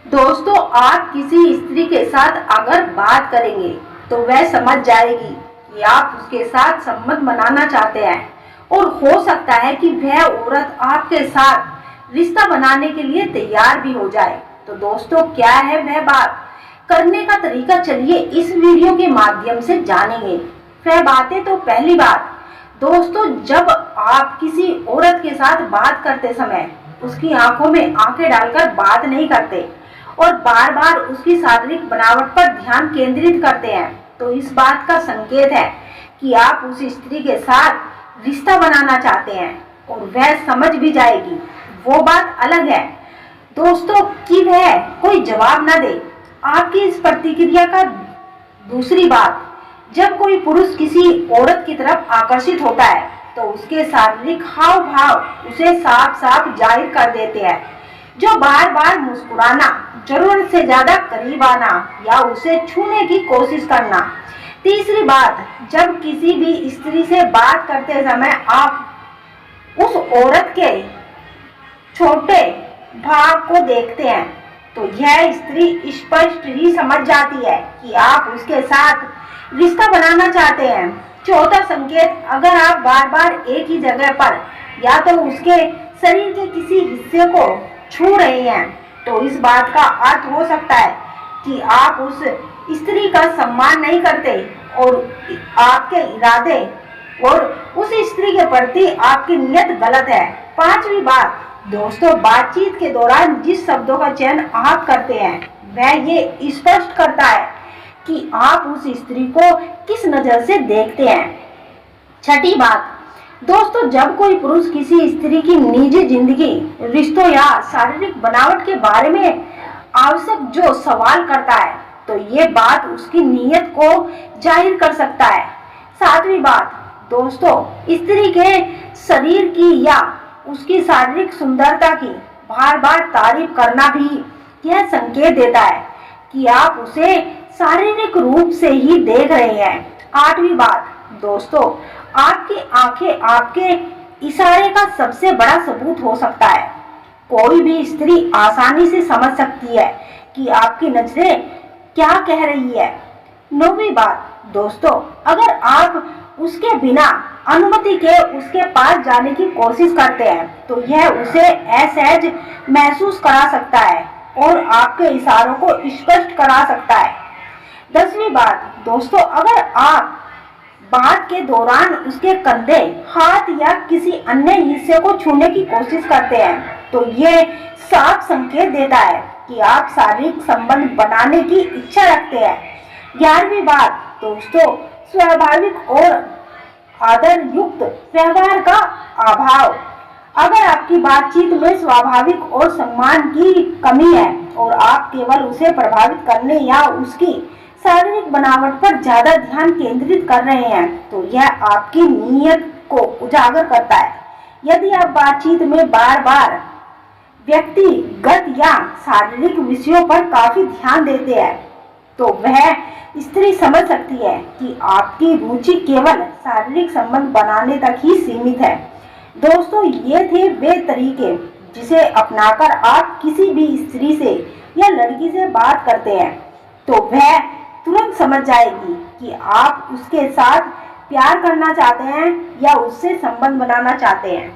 दोस्तों, आप किसी स्त्री के साथ अगर बात करेंगे तो वह समझ जाएगी कि आप उसके साथ संबंध बनाना चाहते हैं और हो सकता है कि वह औरत आपके साथ रिश्ता बनाने के लिए तैयार भी हो जाए। तो दोस्तों, क्या है वह बात करने का तरीका, चलिए इस वीडियो के माध्यम से जानेंगे। वह बातें तो पहली बात दोस्तों, जब आप किसी औरत के साथ बात करते समय उसकी आंखों में आंखें डालकर बात नहीं करते और बार बार उसकी शारीरिक बनावट पर ध्यान केंद्रित करते हैं, तो इस बात का संकेत है कि आप उस स्त्री के साथ रिश्ता बनाना चाहते हैं और वह समझ भी जाएगी। वो बात अलग है दोस्तों कि वह कोई जवाब न दे आपकी इस प्रतिक्रिया का। दूसरी बात, जब कोई पुरुष किसी औरत की तरफ आकर्षित होता है तो उसके शारीरिक हाव भाव उसे साफ साफ जाहिर कर देते हैं, जो बार बार मुस्कुराना, जरूरत से ज्यादा करीब आना या उसे छूने की कोशिश करना। तीसरी बात, जब किसी भी स्त्री से बात करते समय आप उस औरत के छोटे भाग को देखते हैं तो यह स्त्री स्पष्ट ही समझ जाती है कि आप उसके साथ रिश्ता बनाना चाहते हैं। चौथा संकेत, अगर आप बार बार एक ही जगह पर या तो उसके शरीर के किसी हिस्से को छू रहे हैं तो इस बात का अर्थ हो सकता है कि आप उस स्त्री का सम्मान नहीं करते और आपके इरादे और उस स्त्री के प्रति आपकी नियत गलत है। पांचवी बात दोस्तों, बातचीत के दौरान जिस शब्दों का चयन आप करते हैं वह ये स्पष्ट करता है कि आप उस स्त्री को किस नजर से देखते हैं। छठी बात दोस्तों, जब कोई पुरुष किसी स्त्री की निजी जिंदगी, रिश्तों या शारीरिक बनावट के बारे में आवश्यक जो सवाल करता है तो ये बात उसकी नीयत को जाहिर कर सकता है। सातवीं बात दोस्तों, स्त्री के शरीर की या उसकी शारीरिक सुंदरता की बार बार तारीफ करना भी यह संकेत देता है कि आप उसे शारीरिक रूप से ही देख रहे हैं। आठवीं बात दोस्तों, आपकी आंखें आपके इशारे का सबसे बड़ा सबूत हो सकता है। कोई भी स्त्री आसानी से समझ सकती है कि आपकी नजरें क्या कह रही है। नौवीं बात दोस्तों, अगर आप उसके बिना अनुमति के उसके पास जाने की कोशिश करते हैं तो यह उसे असहज महसूस करा सकता है और आपके इशारों को स्पष्ट करा सकता है। 10वीं बात दोस्तों, अगर आप बात के दौरान उसके कंधे, हाथ या किसी अन्य हिस्से को छूने की कोशिश करते हैं तो ये साफ संकेत देता है कि आप शारीरिक संबंध बनाने की इच्छा रखते हैं। 11वीं बात दोस्तों, स्वाभाविक और आदर युक्त व्यवहार का अभाव। अगर आपकी बातचीत में स्वाभाविक और सम्मान की कमी है और आप केवल उसे प्रभावित करने या उसकी शारीरिक बनावट पर ज्यादा ध्यान केंद्रित कर रहे हैं तो यह आपकी नीयत को उजागर करता है। यदि आप बातचीत में बार बार व्यक्तिगत या शारीरिक विषयों पर काफी ध्यान देते हैं तो वह स्त्री समझ सकती है कि आपकी रुचि केवल शारीरिक संबंध बनाने तक ही सीमित है। दोस्तों, ये थे वे तरीके जिसे अपनाकर आप किसी भी स्त्री से या लड़की से बात करते हैं तो वह तुरंत समझ जाएगी कि आप उसके साथ प्यार करना चाहते हैं या उससे संबंध बनाना चाहते हैं।